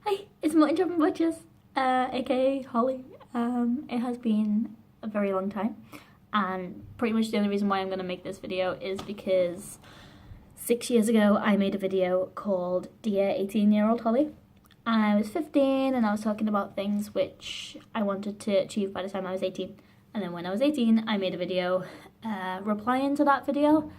Hi, it's Mutton Chopping Butchers, aka Holly. It has been a very long time, and pretty much the only reason why I'm going to make this video is because 6 years ago I made a video called Dear 18-Year-Old Holly, and I was 15 and I was talking about things which I wanted to achieve by the time I was 18. And then when I was 18 I made a video replying to that video,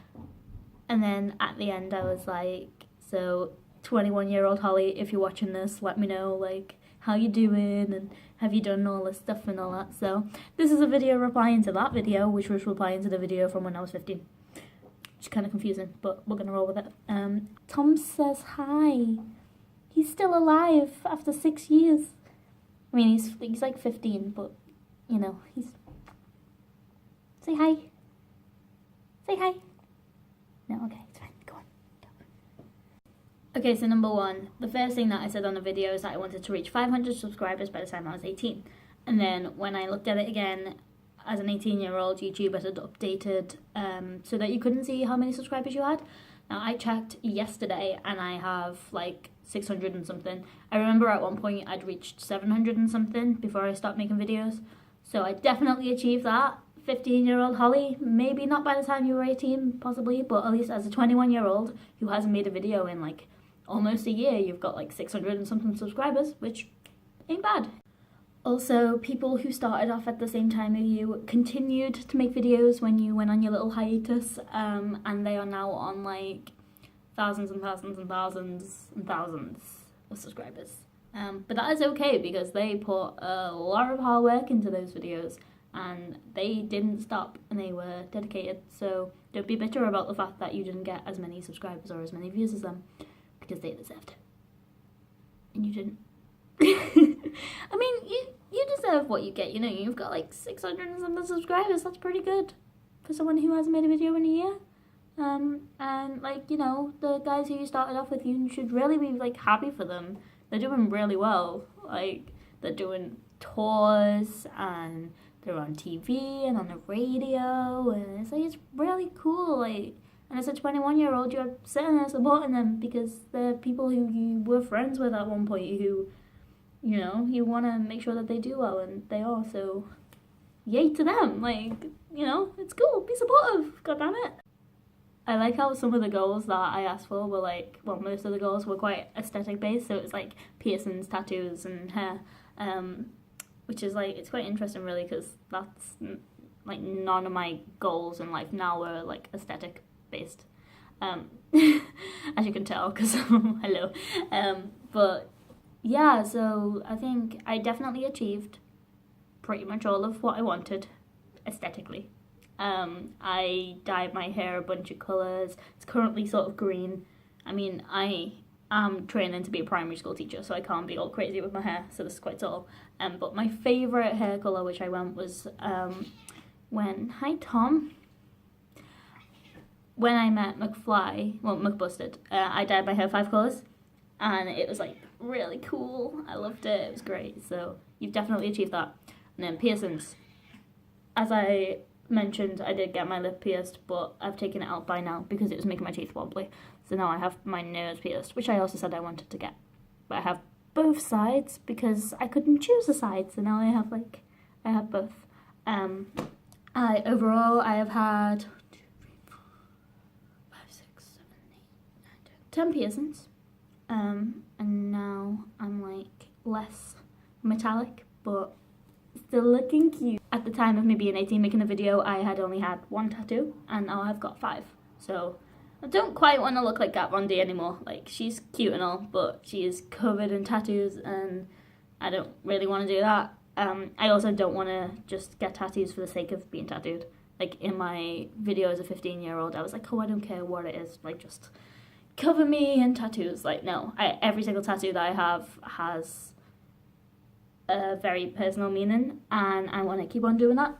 and then at the end I was like, so 21-year-old Holly, if you're watching this, let me know like how you doing and have you done all this stuff and all that. So this is a video replying to that video, which was replying to the video from when I was 15. It's kind of confusing, but we're gonna roll with it. Tom says hi. He's still alive after 6 years. I mean, he's like 15, but you know, he's... Say hi. Say hi. No, okay, it's fine. Go on. Okay, so number one, the first thing that I said on the video is that I wanted to reach 500 subscribers by the time I was 18. And then when I looked at it again, as an 18-year-old, YouTube had updated so that you couldn't see how many subscribers you had. Now, I checked yesterday and I have like 600 and something. I remember at one point I'd reached 700 and something before I stopped making videos. So I definitely achieved that. 15-year-old Holly, maybe not by the time you were 18, possibly, but at least as a 21-year-old who hasn't made a video in like almost a year, you've got like 600 and something subscribers, which ain't bad. Also, people who started off at the same time as you continued to make videos when you went on your little hiatus, and they are now on like thousands and thousands and thousands and thousands of subscribers. But that is okay because they put a lot of hard work into those videos and they didn't stop and they were dedicated. So don't be bitter about the fact that you didn't get as many subscribers or as many views as them, because they deserved it. And you didn't. I mean, you deserve what you get, you know. You've got like 600 and something subscribers. That's pretty good for someone who hasn't made a video in a year. And like, you know, the guys who you started off with, you should really be like happy for them. They're doing really well. Like, they're doing tours and they're on TV and on the radio, and it's like, it's really cool. Like, and as a 21-year-old, you're sitting there supporting them because they're people who you were friends with at one point who, you know, you want to make sure that they do well, and they are, so yay to them. Like, you know, it's cool. Be supportive. God damn it. I like how some of the goals that I asked for were like, well, most of the goals were quite aesthetic based, so it's like piercings, tattoos, and hair, which is like, it's quite interesting really, because that's like none of my goals in life now were like aesthetic based, as you can tell, because hello, but yeah, so I think I definitely achieved pretty much all of what I wanted aesthetically. I dyed my hair a bunch of colours. It's currently sort of green. I mean, I am training to be a primary school teacher, so I can't be all crazy with my hair, so this is quite subtle. But my favourite hair colour, which I went, was hi Tom. When I met McBusted, I dyed my hair 5 colours, and it was like really cool. I loved it. It was great. So you've definitely achieved that. And then piercings. As I mentioned, I did get my lip pierced, but I've taken it out by now because it was making my teeth wobbly. So now I have my nose pierced, which I also said I wanted to get. But I have both sides because I couldn't choose a side, so now I have both. Overall I have had 1, 2, 3, 4, 5, 6, 7, 8, 9, 10 piercings. And now I'm like less metallic, but still looking cute. At the time of me being 18 making the video, I had only had 1 tattoo, and now I've got 5. So I don't quite want to look like Kat Von D anymore. Like, she's cute and all, but she is covered in tattoos, and I don't really want to do that. I also don't want to just get tattoos for the sake of being tattooed. Like, in my video as a 15-year-old, I was like, oh, I don't care what it is. Like, just cover me in tattoos. Like, no. Every single tattoo that I have has a very personal meaning, and I want to keep on doing that.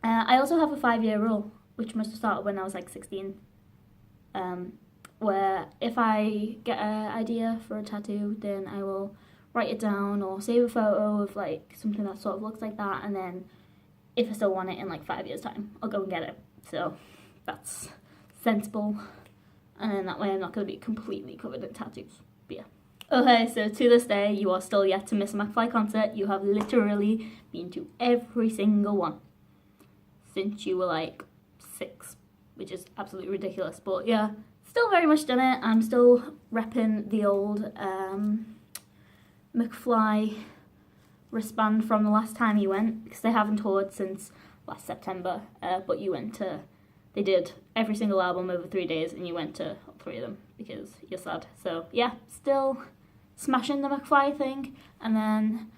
I also have a 5-year rule, which must have started when I was like 16, where if I get an idea for a tattoo, then I will write it down or save a photo of like something that sort of looks like that, and then if I still want it in like 5 years time, I'll go and get it. So that's sensible, and then that way I'm not going to be completely covered in tattoos. But yeah. Okay, so to this day, you are still yet to miss a McFly concert. You have literally been to every single one since you were like 6, which is absolutely ridiculous. But yeah, still very much done it. I'm still repping the old McFly wristband from the last time you went, because they haven't toured since last September. But you went to, they did every single album over 3 days, and you went to all 3 of them because you're sad. So yeah, still smashing the McFly thing, and then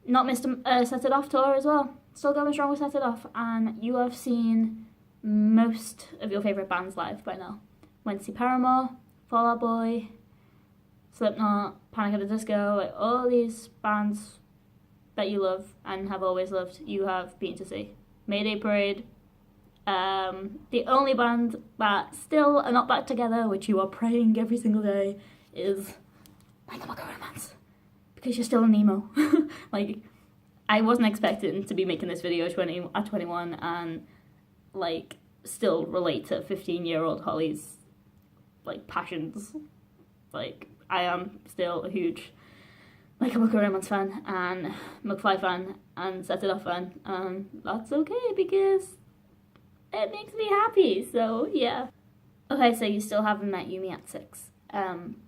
not missed a Set It Off tour as well. Still going strong with Set It Off, and you have seen most of your favourite bands live by now. Went to see Paramore, Fall Out Boy, Slipknot, Panic at the Disco, like all these bands that you love and have always loved, you have been to see. Mayday Parade, the only band that still are not back together, which you are praying every single day, is My Chemical Romance, because you're still an emo. Like, I wasn't expecting to be making this video at 21 and like still relate to 15-year-old Hollie's like passions. Like, I am still a huge My Chemical Romance fan and McFly fan and Set It Off fan, and that's okay because it makes me happy. So yeah. Okay, so you still haven't met Yumi at 6.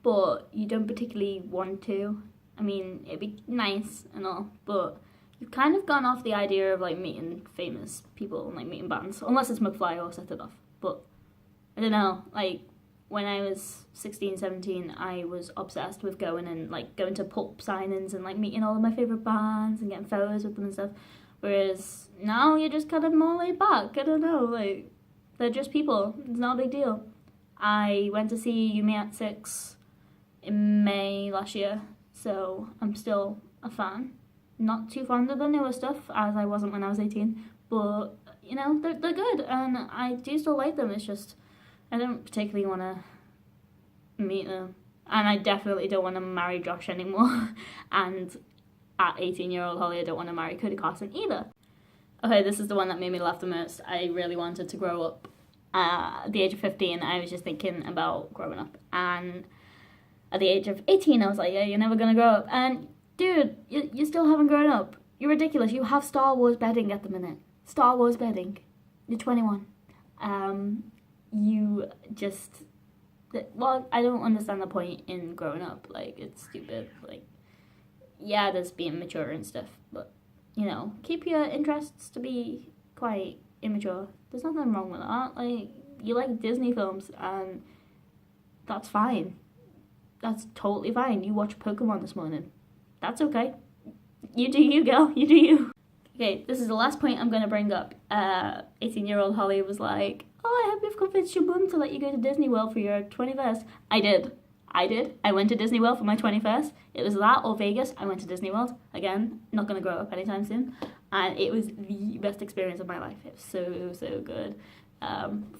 But you don't particularly want to. I mean, it'd be nice and all, but you've kind of gone off the idea of like meeting famous people and like meeting bands, unless it's McFly or Set It Off. But I don't know, like when I was 16, 17, I was obsessed with going to pulp signings and like meeting all of my favourite bands and getting photos with them and stuff. Whereas now you're just kind of more laid back. I don't know, like they're just people. It's not a big deal. I went to see Yumi at 6 in May last year, so I'm still a fan. Not too fond of the newer stuff, as I wasn't when I was 18, but, you know, they're good, and I do still like them. It's just, I don't particularly want to meet them, and I definitely don't want to marry Josh anymore, and at 18-year-old Hollie, I don't want to marry Cody Carson either. Okay, this is the one that made me laugh the most. I really wanted to grow up. At the age of 15, I was just thinking about growing up, and at the age of 18, I was like, yeah, you're never gonna grow up, and dude, you still haven't grown up. You're ridiculous. You have Star Wars bedding at the minute. Star Wars bedding. You're 21. You just, well, I don't understand the point in growing up. Like, it's stupid. Like, yeah, there's being mature and stuff, but, you know, keep your interests to be quite immature. There's nothing wrong with that. Like, you like Disney films, and that's fine. That's totally fine. You watched Pokemon this morning. That's okay. You do you, girl. You do you. Okay, this is the last point I'm going to bring up. 18-year-old Hollie was like, oh, I hope you've convinced your mum to let you go to Disney World for your 21st. I did. I went to Disney World for my 21st. It was that or Vegas. I went to Disney World. Again, not going to grow up anytime soon. And it was the best experience of my life. It was so, so good.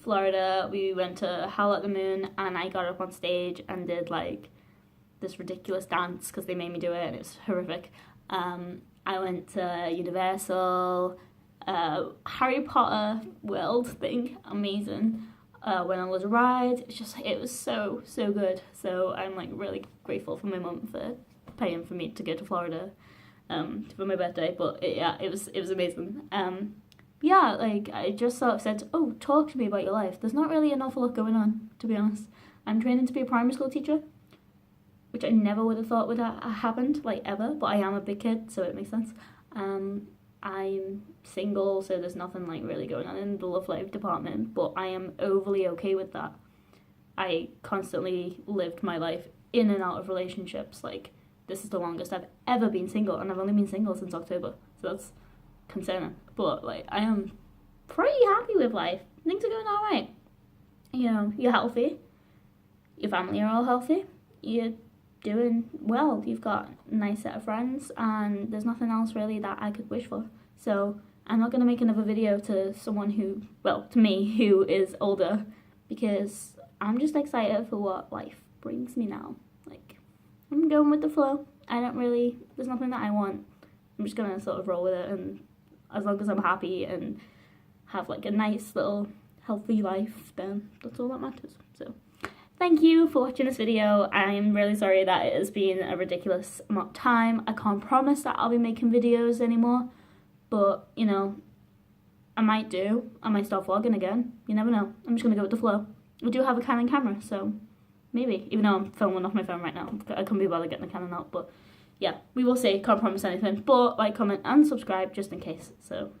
Florida, we went to Howl at the Moon, and I got up on stage and did like this ridiculous dance because they made me do it, and it was horrific. I went to Universal, Harry Potter World thing, amazing. Went on a ride. It was so, so good. So I'm like really grateful for my mum for paying for me to go to Florida for my birthday. But it was amazing. Yeah, like I just sort of said, oh, talk to me about your life. There's not really an awful lot going on, to be honest. I'm training to be a primary school teacher, which I never would have thought would have happened, like ever, but I am a big kid, so it makes sense. I'm single, so there's nothing like really going on in the love life department, but I am overly okay with that. I constantly lived my life in and out of relationships. Like, this is the longest I've ever been single, and I've only been single since October, so that's concerning. But like, I am pretty happy with life. Things are going all right. You know, you're healthy. Your family are all healthy. You're doing well. You've got a nice set of friends, and there's nothing else really that I could wish for. So I'm not going to make another video to someone who, well, to me, who is older, because I'm just excited for what life brings me now. Like, I'm going with the flow. There's nothing that I want. I'm just going to sort of roll with it, and as long as I'm happy and have like a nice little healthy life, then that's all that matters. So thank you for watching this video. I'm really sorry that it has been a ridiculous amount of time. I can't promise that I'll be making videos anymore, but, you know, I might do. I might start vlogging again. You never know. I'm just going to go with the flow. I do have a Canon camera, so maybe. Even though I'm filming off my phone right now. I couldn't be bothered getting the Canon out, but yeah, we will see. Can't promise anything. But like, comment, and subscribe just in case. So